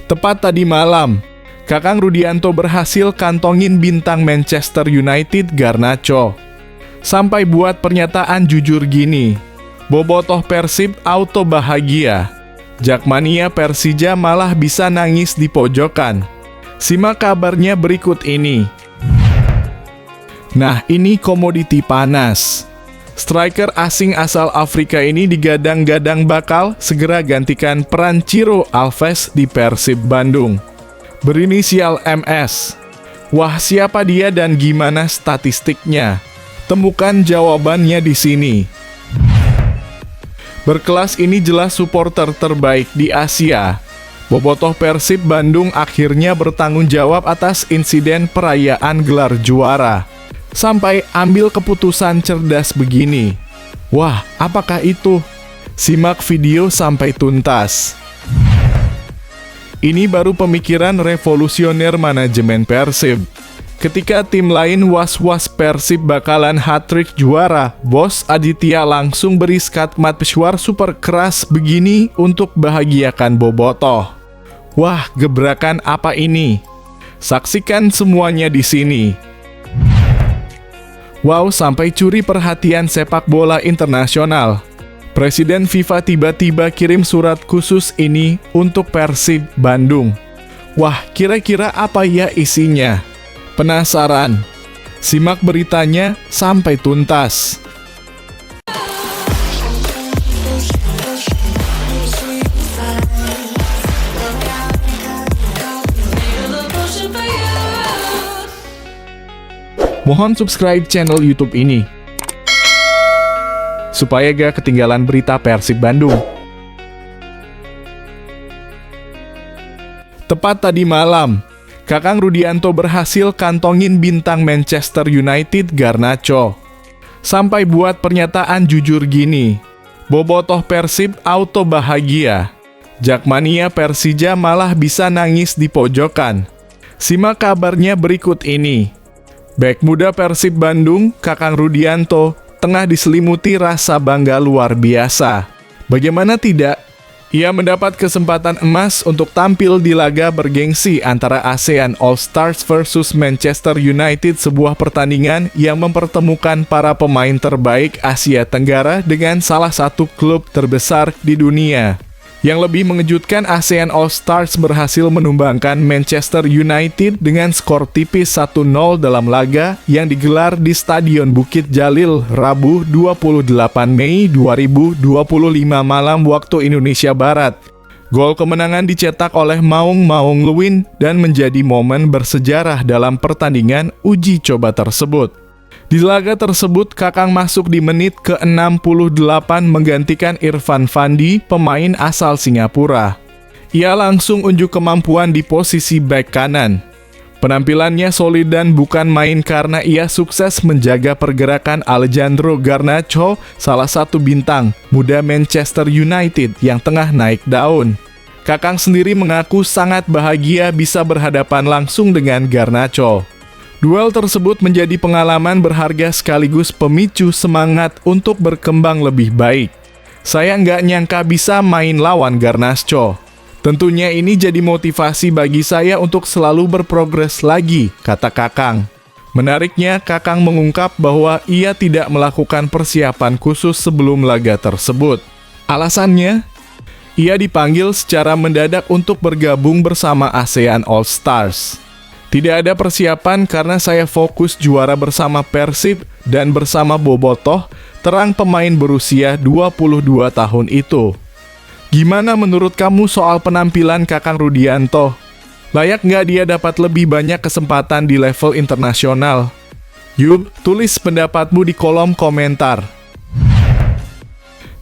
Tepat tadi malam, Kakang Rudianto berhasil kantongin bintang Manchester United Garnacho. Sampai buat pernyataan jujur gini, bobotoh Persib auto bahagia, Jakmania Persija malah bisa nangis di pojokan. Simak kabarnya berikut ini. Nah, ini komoditi panas. Striker asing asal Afrika ini digadang-gadang bakal segera gantikan peran Ciro Alves di Persib Bandung. Berinisial MS. Wah, siapa dia dan gimana statistiknya? Temukan jawabannya di sini. Berkelas ini jelas supporter terbaik di Asia. Bobotoh Persib Bandung akhirnya bertanggung jawab atas insiden perayaan gelar juara. Sampai ambil keputusan cerdas begini. Wah, apakah itu? Simak video sampai tuntas. Ini baru pemikiran revolusioner manajemen Persib. Ketika tim lain was-was Persib bakalan hat-trick juara, Bos Aditya langsung beri skatmat pesuar super keras begini untuk bahagiakan bobotoh. Wah, gebrakan apa ini? Saksikan semuanya di sini. Wow, sampai curi perhatian sepak bola internasional. Presiden FIFA tiba-tiba kirim surat khusus ini untuk Persib Bandung. Wah, kira-kira apa ya isinya? Penasaran? Simak beritanya sampai tuntas. Mohon subscribe channel YouTube ini supaya gak ketinggalan berita Persib Bandung. Tepat tadi malam, Kakang Rudianto berhasil kantongin bintang Manchester United Garnacho. Sampai buat pernyataan jujur gini, bobotoh Persib auto bahagia, Jakmania Persija malah bisa nangis di pojokan. Simak kabarnya berikut ini. Bek muda Persib Bandung, Kakang Rudianto, tengah diselimuti rasa bangga luar biasa. Bagaimana tidak? Ia mendapat kesempatan emas untuk tampil di laga bergengsi antara ASEAN All-Stars versus Manchester United, sebuah pertandingan yang mempertemukan para pemain terbaik Asia Tenggara dengan salah satu klub terbesar di dunia. Yang lebih mengejutkan, ASEAN All-Stars berhasil menumbangkan Manchester United dengan skor tipis 1-0 dalam laga yang digelar di Stadion Bukit Jalil, Rabu 28 Mei 2025 malam waktu Indonesia Barat. Gol kemenangan dicetak oleh Maung Lewin dan menjadi momen bersejarah dalam pertandingan uji coba tersebut. Di laga tersebut, Kakang masuk di menit ke-68 menggantikan Irfan Fandi, pemain asal Singapura. Ia langsung unjuk kemampuan di posisi bek kanan. Penampilannya solid dan bukan main karena ia sukses menjaga pergerakan Alejandro Garnacho, salah satu bintang muda Manchester United yang tengah naik daun. Kakang sendiri mengaku sangat bahagia bisa berhadapan langsung dengan Garnacho. Duel tersebut menjadi pengalaman berharga sekaligus pemicu semangat untuk berkembang lebih baik. Saya nggak nyangka bisa main lawan Garnacho. Tentunya ini jadi motivasi bagi saya untuk selalu berprogres lagi, kata Kakang. Menariknya, Kakang mengungkap bahwa ia tidak melakukan persiapan khusus sebelum laga tersebut. Alasannya, ia dipanggil secara mendadak untuk bergabung bersama ASEAN All-Stars. Tidak ada persiapan karena saya fokus juara bersama Persib dan bersama bobotoh, terang pemain berusia 22 tahun itu. Gimana menurut kamu soal penampilan Kakang Rudianto? Layak nggak dia dapat lebih banyak kesempatan di level internasional? Yuk, tulis pendapatmu di kolom komentar.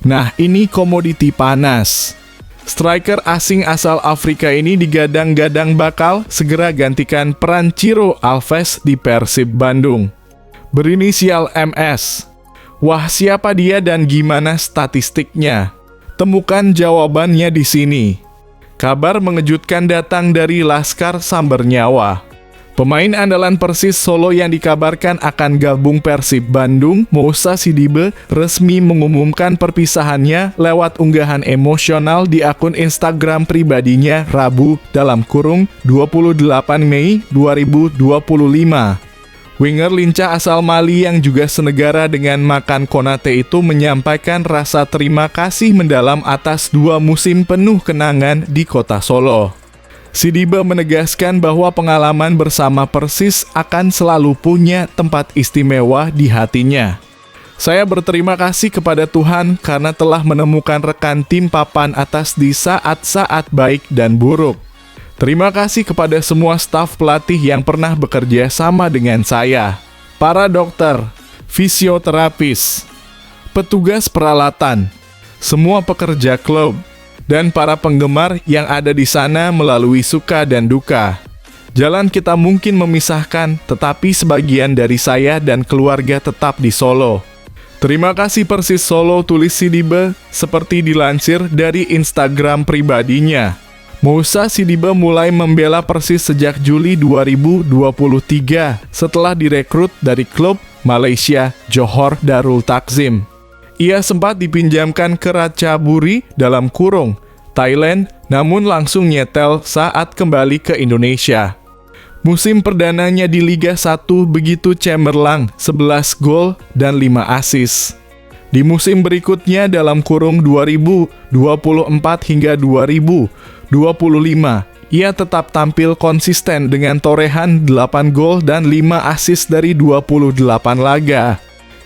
Nah, ini komoditi panas. Striker asing asal Afrika ini digadang-gadang bakal segera gantikan peran Ciro Alves di Persib Bandung. Berinisial MS. Wah, siapa dia dan gimana statistiknya? Temukan jawabannya di sini. Kabar mengejutkan datang dari Laskar Sambernyawa. Pemain andalan Persis Solo yang dikabarkan akan gabung Persib Bandung, Moussa Sidibe, resmi mengumumkan perpisahannya lewat unggahan emosional di akun Instagram pribadinya Rabu (28 Mei 2025). Winger lincah asal Mali yang juga senegara dengan Makan Konate itu menyampaikan rasa terima kasih mendalam atas 2 musim penuh kenangan di kota Solo. Sidibe menegaskan bahwa pengalaman bersama Persis akan selalu punya tempat istimewa di hatinya. Saya berterima kasih kepada Tuhan karena telah menemukan rekan tim papan atas di saat-saat baik dan buruk. Terima kasih kepada semua staf pelatih yang pernah bekerja sama dengan saya, para dokter, fisioterapis, petugas peralatan, semua pekerja klub, dan para penggemar yang ada di sana melalui suka dan duka. Jalan kita mungkin memisahkan, tetapi sebagian dari saya dan keluarga tetap di Solo. Terima kasih Persis Solo, tulis Sidibe, seperti dilansir dari Instagram pribadinya. Moussa Sidibe mulai membela Persis sejak Juli 2023 setelah direkrut dari klub Malaysia Johor Darul Takzim. Ia sempat dipinjamkan ke Ratchaburi (Thailand), namun langsung nyetel saat kembali ke Indonesia. Musim perdananya di Liga 1 begitu cemerlang, 11 gol dan 5 assist. Di musim berikutnya (2024 hingga 2025), ia tetap tampil konsisten dengan torehan 8 gol dan 5 assist dari 28 laga.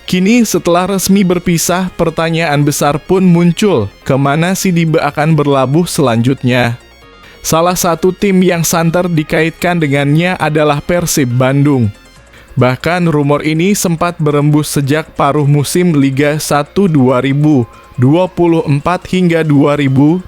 Kini setelah resmi berpisah, pertanyaan besar pun muncul, kemana Sidibe akan berlabuh selanjutnya? Salah satu tim yang santer dikaitkan dengannya adalah Persib Bandung. Bahkan rumor ini sempat berembus sejak paruh musim Liga 1 2024 hingga 2025.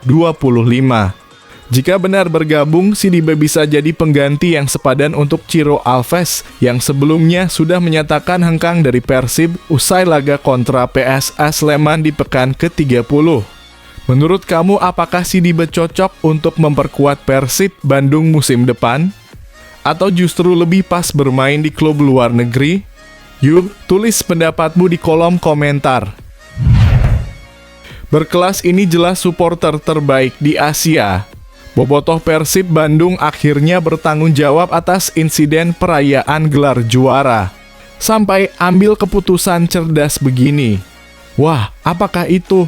Jika benar bergabung, Sidibe bisa jadi pengganti yang sepadan untuk Ciro Alves yang sebelumnya sudah menyatakan hengkang dari Persib usai laga kontra PSS Sleman di pekan ke-30. Menurut kamu, apakah Sidibe cocok untuk memperkuat Persib Bandung musim depan? Atau justru lebih pas bermain di klub luar negeri? Yuk, tulis pendapatmu di kolom komentar. Berkelas ini jelas supporter terbaik di Asia. Bobotoh Persib Bandung akhirnya bertanggung jawab atas insiden perayaan gelar juara. Sampai ambil keputusan cerdas begini. Wah, apakah itu?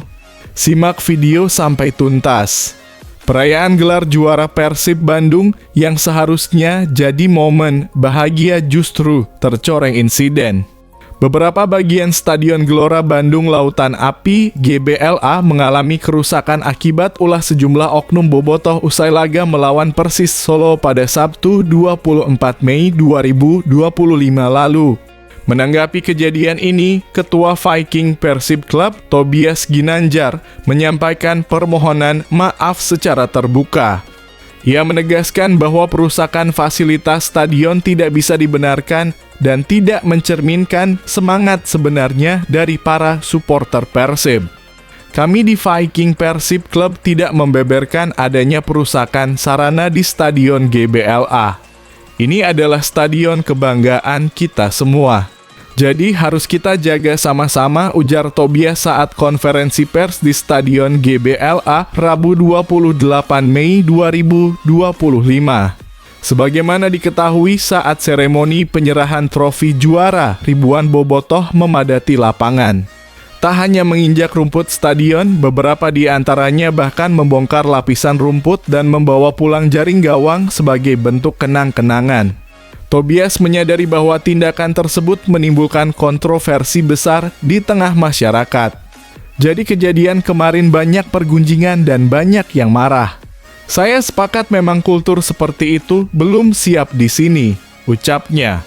Simak video sampai tuntas. Perayaan gelar juara Persib Bandung yang seharusnya jadi momen bahagia justru tercoreng insiden. Beberapa bagian Stadion Gelora Bandung Lautan Api (GBLA) mengalami kerusakan akibat ulah sejumlah oknum bobotoh usai laga melawan Persis Solo pada Sabtu 24 Mei 2025 lalu. Menanggapi kejadian ini, Ketua Viking Persib Club Tobias Ginanjar menyampaikan permohonan maaf secara terbuka. Ia menegaskan bahwa perusakan fasilitas stadion tidak bisa dibenarkan dan tidak mencerminkan semangat sebenarnya dari para supporter Persib. Kami di Viking Persib Club tidak membeberkan adanya perusakan sarana di Stadion GBLA. Ini adalah stadion kebanggaan kita semua. Jadi harus kita jaga sama-sama, ujar Tobias saat konferensi pers di Stadion GBLA Rabu 28 Mei 2025. Sebagaimana diketahui saat seremoni penyerahan trofi juara, ribuan bobotoh memadati lapangan. Tak hanya menginjak rumput stadion, beberapa di antaranya bahkan membongkar lapisan rumput dan membawa pulang jaring gawang sebagai bentuk kenang-kenangan. Tobias menyadari bahwa tindakan tersebut menimbulkan kontroversi besar di tengah masyarakat. Jadi kejadian kemarin banyak pergunjingan dan banyak yang marah. Saya sepakat memang kultur seperti itu belum siap di sini, ucapnya.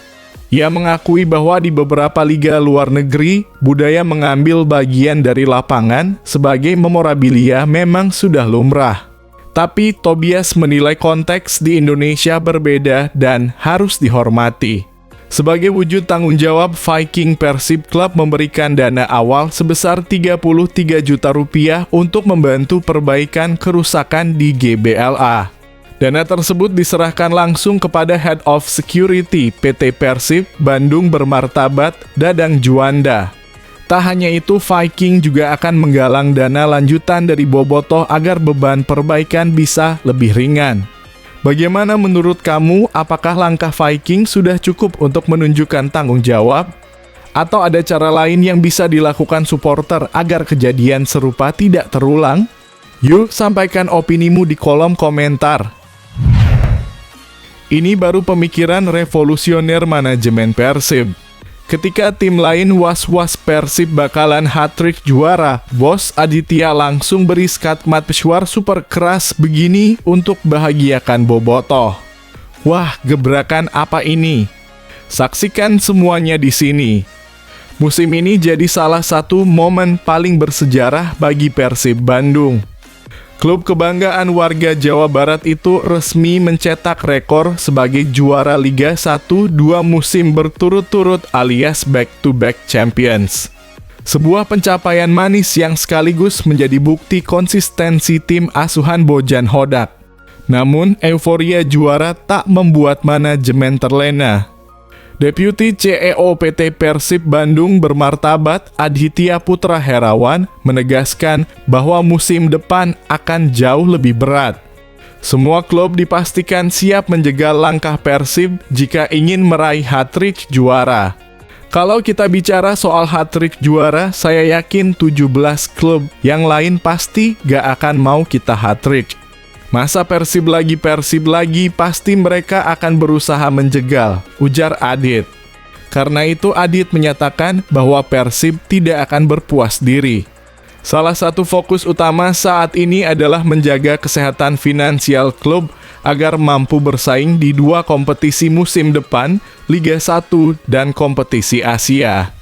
Ia mengakui bahwa di beberapa liga luar negeri, budaya mengambil bagian dari lapangan sebagai memorabilia memang sudah lumrah. Tapi Tobias menilai konteks di Indonesia berbeda dan harus dihormati. Sebagai wujud tanggung jawab, Viking Persib Club memberikan dana awal sebesar 33 juta rupiah untuk membantu perbaikan kerusakan di GBLA. Dana tersebut diserahkan langsung kepada Head of Security PT Persib Bandung Bermartabat Dadang Juanda. Tak hanya itu, Viking juga akan menggalang dana lanjutan dari Bobotoh agar beban perbaikan bisa lebih ringan. Bagaimana menurut kamu? Apakah langkah Viking sudah cukup untuk menunjukkan tanggung jawab? Atau ada cara lain yang bisa dilakukan supporter agar kejadian serupa tidak terulang? Yuk, sampaikan opinimu di kolom komentar. Ini baru pemikiran revolusioner manajemen Persib. Ketika tim lain was-was Persib bakalan hat-trick juara, Bos Aditya langsung beri skatmat pesuar super keras begini untuk bahagiakan Bobotoh. Wah, gebrakan apa ini? Saksikan semuanya di sini. Musim ini jadi salah satu momen paling bersejarah bagi Persib Bandung. Klub kebanggaan warga Jawa Barat itu resmi mencetak rekor sebagai juara Liga 1 2 musim berturut-turut alias back-to-back champions. Sebuah pencapaian manis yang sekaligus menjadi bukti konsistensi tim asuhan Bojan Hodak. Namun, euforia juara tak membuat manajemen terlena. Deputi CEO PT Persib Bandung Bermartabat Aditya Putra Herawan menegaskan bahwa musim depan akan jauh lebih berat. Semua klub dipastikan siap menjegal langkah Persib jika ingin meraih hat-trick juara. Kalau kita bicara soal hat-trick juara, saya yakin 17 klub yang lain pasti gak akan mau kita hat-trick. Masa Persib lagi, pasti mereka akan berusaha menjegal, ujar Adit. Karena itu Adit menyatakan bahwa Persib tidak akan berpuas diri. Salah satu fokus utama saat ini adalah menjaga kesehatan finansial klub agar mampu bersaing di dua kompetisi musim depan, Liga 1 dan kompetisi Asia.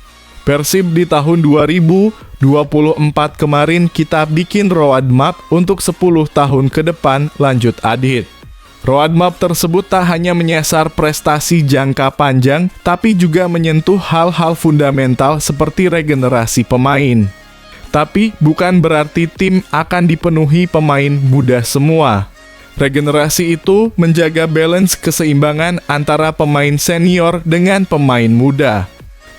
Persib di tahun 2024 kemarin kita bikin roadmap untuk 10 tahun ke depan, lanjut Adit. Roadmap tersebut tak hanya menyasar prestasi jangka panjang, tapi juga menyentuh hal-hal fundamental seperti regenerasi pemain. Tapi bukan berarti tim akan dipenuhi pemain muda semua. Regenerasi itu menjaga balance keseimbangan antara pemain senior dengan pemain muda.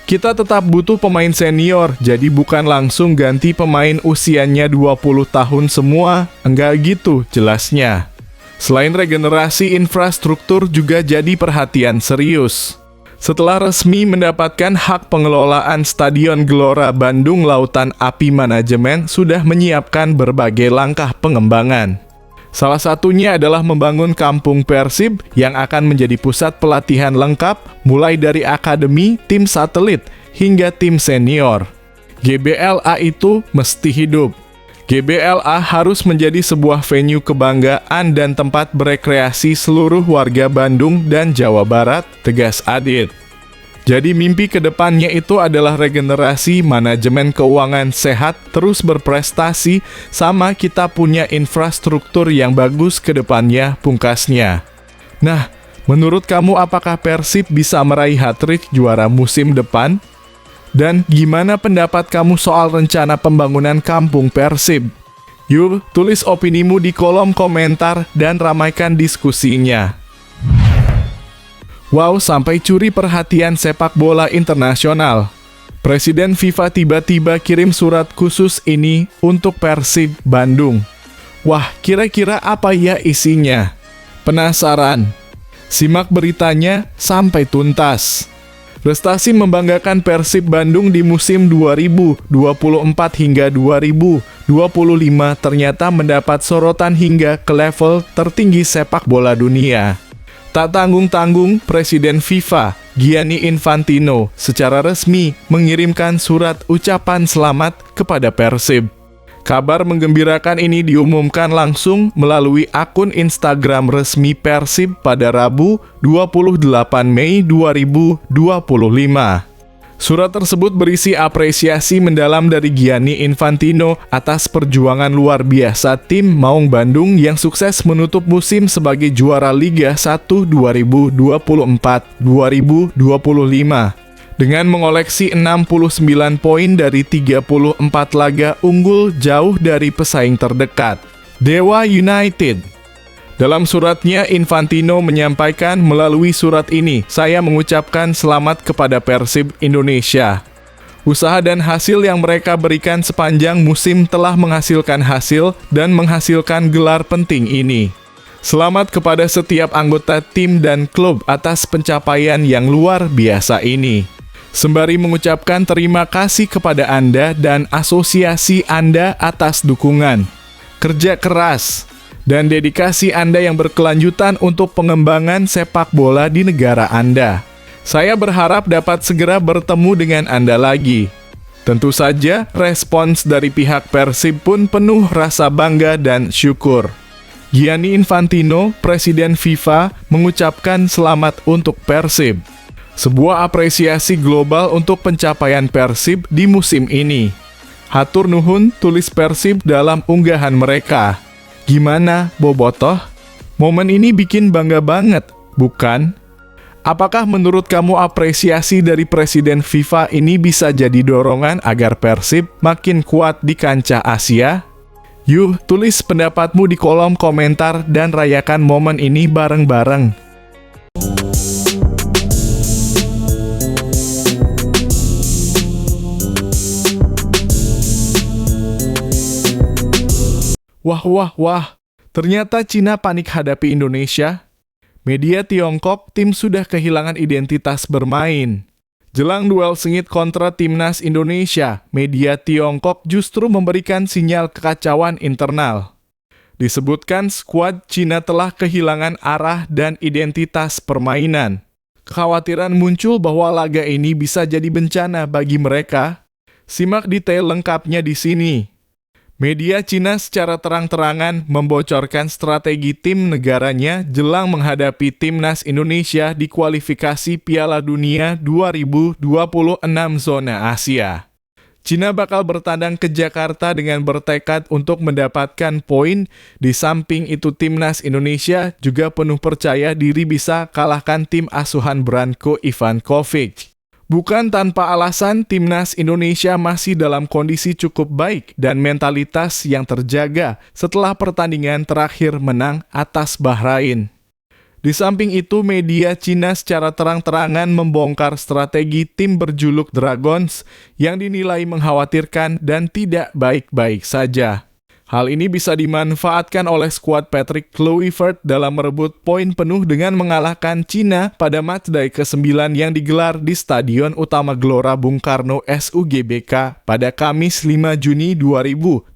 Kita tetap butuh pemain senior, jadi bukan langsung ganti pemain usianya 20 tahun semua, enggak gitu jelasnya. Selain regenerasi, infrastruktur juga jadi perhatian serius. Setelah resmi mendapatkan hak pengelolaan Stadion Gelora Bandung Lautan Api, manajemen sudah menyiapkan berbagai langkah pengembangan. Salah satunya adalah membangun kampung Persib yang akan menjadi pusat pelatihan lengkap mulai dari akademi, tim satelit, hingga tim senior. GBLA itu mesti hidup. GBLA harus menjadi sebuah venue kebanggaan dan tempat berekreasi seluruh warga Bandung dan Jawa Barat, tegas Adit. Jadi mimpi kedepannya itu adalah regenerasi, manajemen keuangan sehat, terus berprestasi, sama kita punya infrastruktur yang bagus kedepannya, pungkasnya. Nah, menurut kamu apakah Persib bisa meraih hat-trick juara musim depan? Dan gimana pendapat kamu soal rencana pembangunan kampung Persib? Yuk, tulis opinimu di kolom komentar dan ramaikan diskusinya. Wow, sampai curi perhatian sepak bola internasional. Presiden FIFA tiba-tiba kirim surat khusus ini untuk Persib Bandung. Wah, kira-kira apa ya isinya? Penasaran? Simak beritanya sampai tuntas. Prestasi membanggakan Persib Bandung di musim 2024 hingga 2025 ternyata mendapat sorotan hingga ke level tertinggi sepak bola dunia. Tak tanggung-tanggung, Presiden FIFA, Gianni Infantino, secara resmi mengirimkan surat ucapan selamat kepada Persib. Kabar menggembirakan ini diumumkan langsung melalui akun Instagram resmi Persib pada Rabu 28 Mei 2025. Surat tersebut berisi apresiasi mendalam dari Gianni Infantino atas perjuangan luar biasa tim Maung Bandung yang sukses menutup musim sebagai juara Liga 1 2024-2025 dengan mengoleksi 69 poin dari 34 laga, unggul jauh dari pesaing terdekat, Dewa United. Dalam suratnya, Infantino menyampaikan melalui surat ini, saya mengucapkan selamat kepada Persib Indonesia. Usaha dan hasil yang mereka berikan sepanjang musim telah menghasilkan hasil dan menghasilkan gelar penting ini. Selamat kepada setiap anggota tim dan klub atas pencapaian yang luar biasa ini. Sembari mengucapkan terima kasih kepada Anda dan asosiasi Anda atas dukungan, kerja keras, dan dedikasi Anda yang berkelanjutan untuk pengembangan sepak bola di negara Anda. Saya berharap dapat segera bertemu dengan Anda lagi. Tentu saja, respons dari pihak Persib pun penuh rasa bangga dan syukur. Gianni Infantino, Presiden FIFA, mengucapkan selamat untuk Persib. Sebuah apresiasi global untuk pencapaian Persib di musim ini. Hatur nuhun, tulis Persib dalam unggahan mereka. Gimana, Bobotoh? Momen ini bikin bangga banget, bukan? Apakah menurut kamu apresiasi dari Presiden FIFA ini bisa jadi dorongan agar Persib makin kuat di kancah Asia? Yuk, tulis pendapatmu di kolom komentar dan rayakan momen ini bareng-bareng. Wah, ternyata Cina panik hadapi Indonesia. Media Tiongkok, tim sudah kehilangan identitas bermain. Jelang duel sengit kontra timnas Indonesia, media Tiongkok justru memberikan sinyal kekacauan internal. Disebutkan skuad Cina telah kehilangan arah dan identitas permainan. Kekhawatiran muncul bahwa laga ini bisa jadi bencana bagi mereka. Simak detail lengkapnya di sini. Media Cina secara terang-terangan membocorkan strategi tim negaranya jelang menghadapi timnas Indonesia di kualifikasi Piala Dunia 2026 zona Asia. Cina bakal bertandang ke Jakarta dengan bertekad untuk mendapatkan poin, di samping itu timnas Indonesia juga penuh percaya diri bisa kalahkan tim asuhan Branko Ivankovic. Bukan tanpa alasan, timnas Indonesia masih dalam kondisi cukup baik dan mentalitas yang terjaga setelah pertandingan terakhir menang atas Bahrain. Di samping itu, media Cina secara terang-terangan membongkar strategi tim berjuluk Dragons yang dinilai mengkhawatirkan dan tidak baik-baik saja. Hal ini bisa dimanfaatkan oleh skuad Patrick Kluivert dalam merebut poin penuh dengan mengalahkan Cina pada matchday ke-9 yang digelar di Stadion Utama Gelora Bung Karno SUGBK pada Kamis 5 Juni 2025.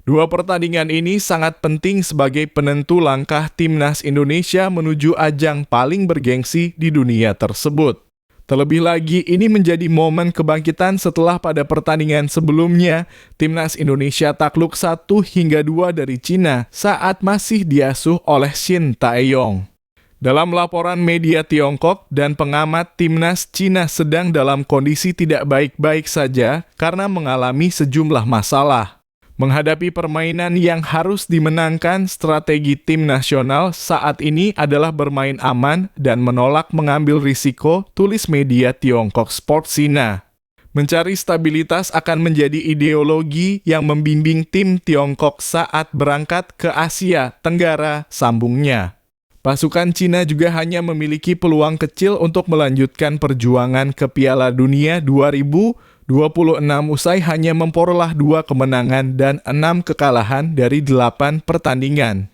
Dua pertandingan ini sangat penting sebagai penentu langkah timnas Indonesia menuju ajang paling bergengsi di dunia tersebut. Terlebih lagi, ini menjadi momen kebangkitan setelah pada pertandingan sebelumnya, timnas Indonesia takluk 1-2 dari Cina saat masih diasuh oleh Shin Tae-yong. Dalam laporan media Tiongkok dan pengamat, timnas Cina sedang dalam kondisi tidak baik-baik saja karena mengalami sejumlah masalah. Menghadapi permainan yang harus dimenangkan, strategi tim nasional saat ini adalah bermain aman dan menolak mengambil risiko, tulis media Tiongkok Sport Sina. Mencari stabilitas akan menjadi ideologi yang membimbing tim Tiongkok saat berangkat ke Asia Tenggara, sambungnya. Pasukan Cina juga hanya memiliki peluang kecil untuk melanjutkan perjuangan ke Piala Dunia 2026 usai hanya memperoleh 2 kemenangan dan 6 kekalahan dari 8 pertandingan.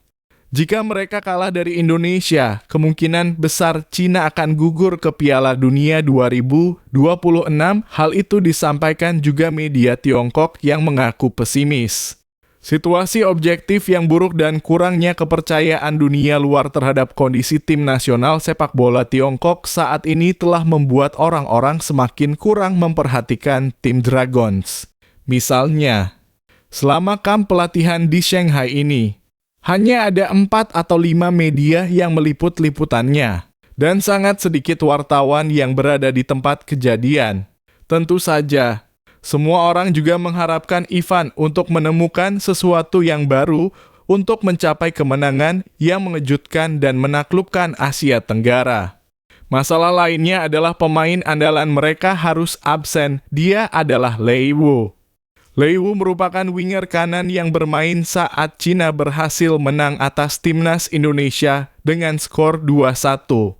Jika mereka kalah dari Indonesia, kemungkinan besar Cina akan gugur ke Piala Dunia 2026. Hal itu disampaikan juga media Tiongkok yang mengaku pesimis. Situasi objektif yang buruk dan kurangnya kepercayaan dunia luar terhadap kondisi tim nasional sepak bola Tiongkok saat ini telah membuat orang-orang semakin kurang memperhatikan tim Dragons. Misalnya, selama kamp pelatihan di Shanghai ini, hanya ada 4 atau 5 media yang meliput liputannya, dan sangat sedikit wartawan yang berada di tempat kejadian. Tentu saja, semua orang juga mengharapkan Ivan untuk menemukan sesuatu yang baru untuk mencapai kemenangan yang mengejutkan dan menaklukkan Asia Tenggara. Masalah lainnya adalah pemain andalan mereka harus absen, dia adalah Lei Wu. Lei Wu merupakan winger kanan yang bermain saat Cina berhasil menang atas timnas Indonesia dengan skor 2-1.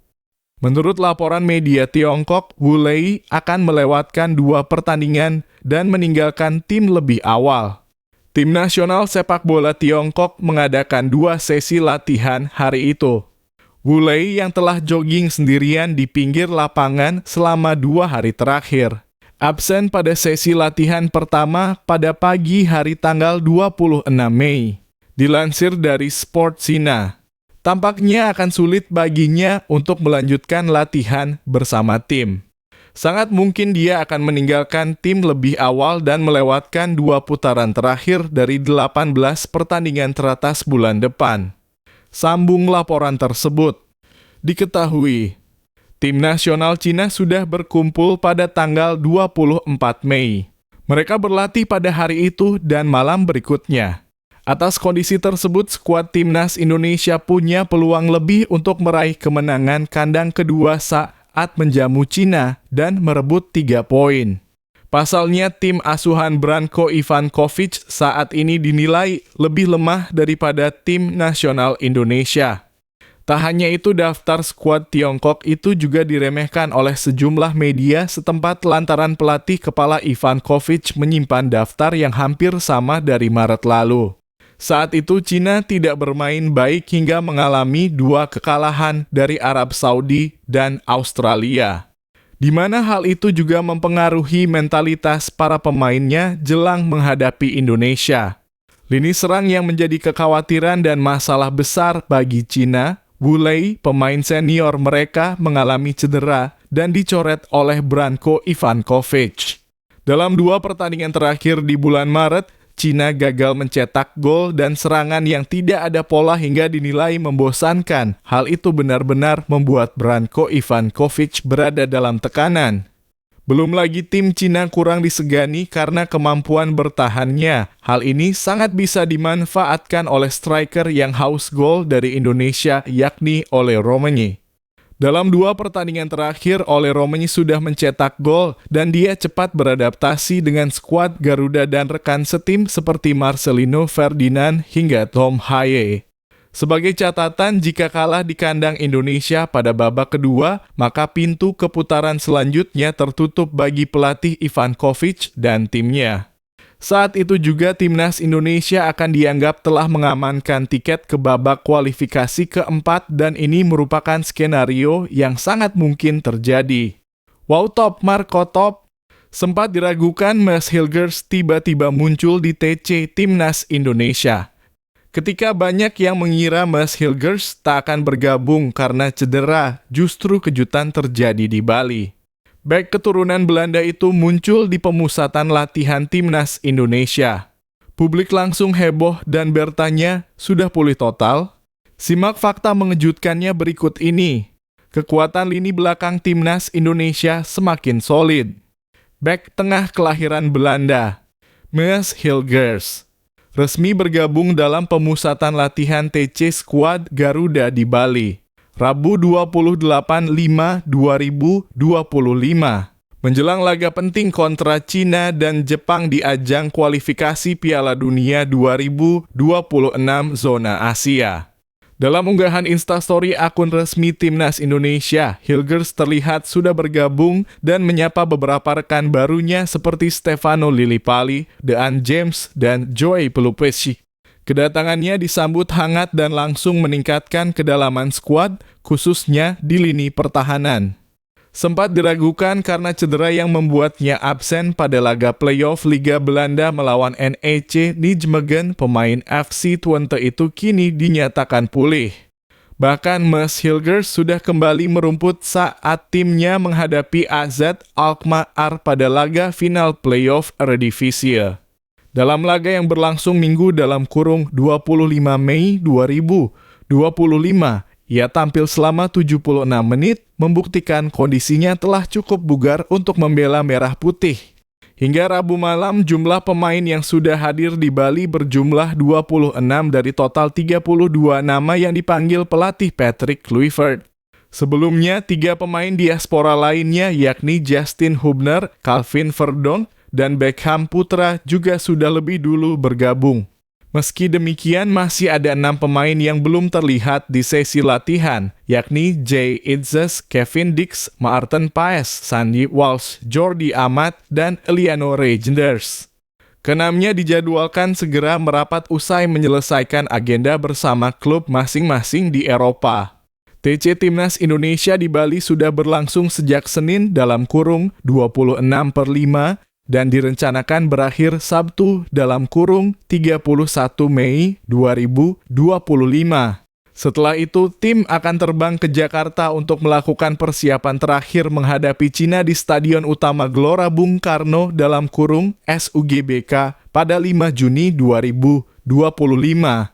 Menurut laporan media Tiongkok, Wu Lei akan melewatkan 2 pertandingan dan meninggalkan tim lebih awal. Tim nasional sepak bola Tiongkok mengadakan 2 sesi latihan hari itu. Wu Lei yang telah jogging sendirian di pinggir lapangan selama 2 hari terakhir absen pada sesi latihan pertama pada pagi hari tanggal 26 Mei. Dilansir dari Sport China, tampaknya akan sulit baginya untuk melanjutkan latihan bersama tim. Sangat mungkin dia akan meninggalkan tim lebih awal dan melewatkan 2 putaran terakhir dari 18 pertandingan teratas bulan depan. Sambung laporan tersebut. Diketahui, tim nasional Cina sudah berkumpul pada tanggal 24 Mei. Mereka berlatih pada hari itu dan malam berikutnya. Atas kondisi tersebut, skuad timnas Indonesia punya peluang lebih untuk meraih kemenangan kandang kedua saat menjamu Cina dan merebut 3 poin. Pasalnya, tim asuhan Branko Ivanovic saat ini dinilai lebih lemah daripada tim nasional Indonesia. Tak hanya itu, daftar skuad Tiongkok itu juga diremehkan oleh sejumlah media setempat lantaran pelatih kepala Ivanovic menyimpan daftar yang hampir sama dari Maret lalu. Saat itu Cina tidak bermain baik hingga mengalami 2 kekalahan dari Arab Saudi dan Australia, di mana hal itu juga mempengaruhi mentalitas para pemainnya jelang menghadapi Indonesia. Lini serang yang menjadi kekhawatiran dan masalah besar bagi Cina. Wu Lei, pemain senior mereka, mengalami cedera dan dicoret oleh Branko Ivanovic. Dalam 2 pertandingan terakhir di bulan Maret, Cina gagal mencetak gol dan serangan yang tidak ada pola hingga dinilai membosankan. Hal itu benar-benar membuat Branko Ivanovic berada dalam tekanan. Belum lagi tim Cina kurang disegani karena kemampuan bertahannya. Hal ini sangat bisa dimanfaatkan oleh striker yang haus gol dari Indonesia, yakni Ole Romeni. Dalam 2 pertandingan terakhir, Ole Romeni sudah mencetak gol dan dia cepat beradaptasi dengan skuad Garuda dan rekan setim seperti Marcelino Ferdinand hingga Tom Haye. Sebagai catatan, jika kalah di kandang Indonesia pada babak kedua, maka pintu ke putaran selanjutnya tertutup bagi pelatih Ivanovic dan timnya. Saat itu juga timnas Indonesia akan dianggap telah mengamankan tiket ke babak kualifikasi keempat dan ini merupakan skenario yang sangat mungkin terjadi. Wow, top Marco top! Sempat diragukan Mads Hilgers tiba-tiba muncul di TC Timnas Indonesia. Ketika banyak yang mengira Mads Hilgers tak akan bergabung karena cedera, justru kejutan terjadi di Bali. Bek keturunan Belanda itu muncul di pemusatan latihan Timnas Indonesia. Publik langsung heboh dan bertanya, sudah pulih total? Simak fakta mengejutkannya berikut ini. Kekuatan lini belakang Timnas Indonesia semakin solid. Bek tengah kelahiran Belanda, Mads Hilgers, resmi bergabung dalam pemusatan latihan TC Skuad Garuda di Bali, Rabu 28/5/2025. Menjelang laga penting kontra Cina dan Jepang di ajang kualifikasi Piala Dunia 2026 zona Asia. Dalam unggahan Instastory akun resmi Timnas Indonesia, Hilgers terlihat sudah bergabung dan menyapa beberapa rekan barunya seperti Stefano Lillipali, Dean James, dan Joey Pelupessy. Kedatangannya disambut hangat dan langsung meningkatkan kedalaman skuad, khususnya di lini pertahanan. Sempat diragukan karena cedera yang membuatnya absen pada laga playoff Liga Belanda melawan NEC Nijmegen, pemain FC Twente itu kini dinyatakan pulih. Bahkan Mads Hilgers sudah kembali merumput saat timnya menghadapi AZ Alkmaar pada laga final playoff Eredivisie. Dalam laga yang berlangsung Minggu dalam kurung 25 Mei 2025, ia tampil selama 76 menit, membuktikan kondisinya telah cukup bugar untuk membela merah putih. Hingga Rabu malam, jumlah pemain yang sudah hadir di Bali berjumlah 26 dari total 32 nama yang dipanggil pelatih Patrick Kluivert. Sebelumnya, 3 pemain diaspora lainnya yakni Justin Hubner, Calvin Verdonk, dan Beckham putra juga sudah lebih dulu bergabung. Meski demikian, masih ada 6 pemain yang belum terlihat di sesi latihan, yakni Jay Itzes, Kevin Dix, Maarten Paes, Sandy Walsh, Jordi Amat, dan Eliano Reijnders. Keenamnya dijadwalkan segera merapat usai menyelesaikan agenda bersama klub masing-masing di Eropa. TC Timnas Indonesia di Bali sudah berlangsung sejak Senin dalam kurung 26/5 dan direncanakan berakhir Sabtu dalam kurung 31 Mei 2025. Setelah itu, tim akan terbang ke Jakarta untuk melakukan persiapan terakhir menghadapi Cina di Stadion Utama Gelora Bung Karno dalam kurung SUGBK pada 5 Juni 2025.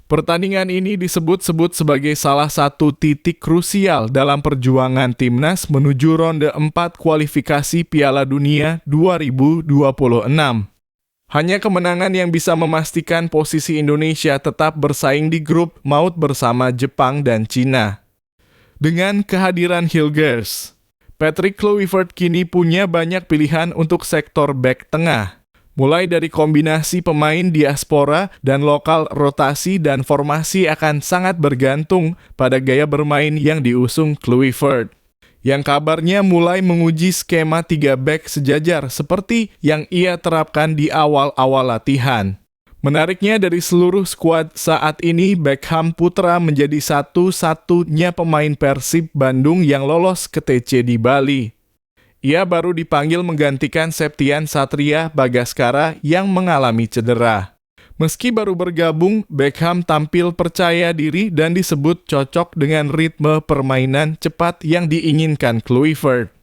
Pertandingan ini disebut-sebut sebagai salah satu titik krusial dalam perjuangan timnas menuju ronde 4 kualifikasi Piala Dunia 2026. Hanya kemenangan yang bisa memastikan posisi Indonesia tetap bersaing di grup maut bersama Jepang dan Cina. Dengan kehadiran Hilgers, Patrick Kluivert kini punya banyak pilihan untuk sektor bek tengah. Mulai dari kombinasi pemain diaspora dan lokal, rotasi dan formasi akan sangat bergantung pada gaya bermain yang diusung Kluivert, yang kabarnya mulai menguji skema 3 bek sejajar seperti yang ia terapkan di awal-awal latihan. Menariknya, dari seluruh skuad saat ini, Beckham putra menjadi satu-satunya pemain Persib Bandung yang lolos ke TC di Bali. Ia baru dipanggil menggantikan Septian Satria Bagaskara yang mengalami cedera. Meski baru bergabung, Beckham tampil percaya diri dan disebut cocok dengan ritme permainan cepat yang diinginkan Kluivert.